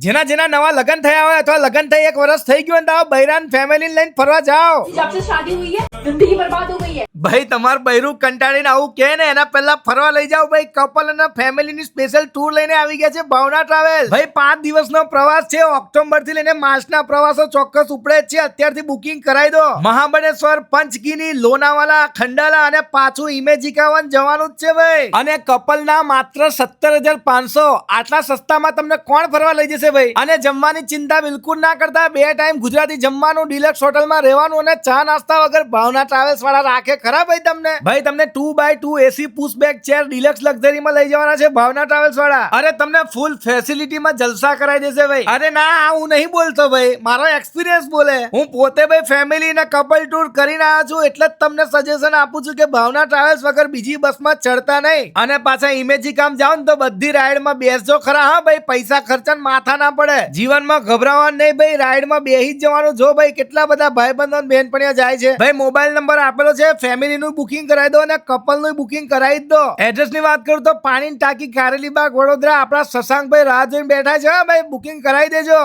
જેના જેના નવા લગન થયા હોય અથવા લગન થઈ 1 વર્ષ થઈ ગયું તો બૈરાન ફેમિલી લઈને ફરવા જાઓ. जब से शादी हुई है जिंदगी बर्बाद हो गई है. ભાઈ તમાર બૈરું કંટાળીને આવું કે ને એના પહેલા ફરવા લઈ જાઓ ભાઈ. કપલ અને ફેમિલીની સ્પેશિયલ ટૂર લઈને આવી ગયા છે ભાવના ટ્રાવેલ. ભાઈ 5 દિવસનો પ્રવાસ છે. ઓક્ટોબર થી લઈને માર્ચના પ્રવાસો ચોક્કસ ઉપડે જ છે. અત્યારથી બુકિંગ કરાવી દો. મહાબળેશ્વર, પંચગીની, લોનાવાલા, ખંડાલા અને પાછું ઇમેજિકાવન જવાનું જ છે ભાઈ. અને કપલના માત્ર 17,500. આટલા સસ્તામાં તમને કોણ ફરવા લઈ જશે ભાઈ? અને જમવાની ચિંતા બિલકુલ ના કરતા. 2 ટાઈમ ગુજરાતી જમવાનું, ડિલક્સ હોટલમાં રહેવાનું અને ચા નાસ્તા વગર ભાવના ટ્રાવેલ્સ વાળા રાખે ખરા ભાઈ તમને. ભાઈ તમને 2x2 એસી પુશ બેક ચેર ડિલક્સ લક્ઝરીમાં લઈ જવાના છે ભાવના ટ્રાવેલ્સ વાળા. અરે તમને ફૂલ ફેસિલિટીમાં જલસા કરાવી દેશે ભાઈ. અરે ના, હું નહીં બોલતો ભાઈ, મારો એક્સપિરિયન્સ બોલે. હું પોતે ભાઈ ફેમિલી અને કપલ ટૂર કરીને આવ્યો છું, એટલે જ તમને સજેશન આપું છું કે ભાવના ટ્રાવેલ્સ વગર બીજી બસમાં ચડતા નહીં. અને પાછા ઇમેજિકામ જાઓ ને તો બધી રાઈડમાં બેસજો ખરા. હા ભાઈ, પૈસા ખર્ચન માથા ના પડે. જીવનમાં ગભરાવાનું નહીં ભાઈ, રાઈડમાં બેહી જ જવાનું. જો ભાઈ કેટલા બધા ભાઈબંધો અને બહેનપણીઓ જાય છે ભાઈ. મોબાઈલ નંબર આપેલો છે, ફેમિલીનું બુકિંગ કરાવી દો અને કપલનું બુકિંગ કરાવી જ દો. એડ્રેસની વાત કરું તો પાણીની ટાંકી, કારેલીબાગ, વડોદરા. આપણા શશાંકભાઈ રાહ જોઈને બેઠા છે. ભાઈ બુકિંગ કરાવી દેજો.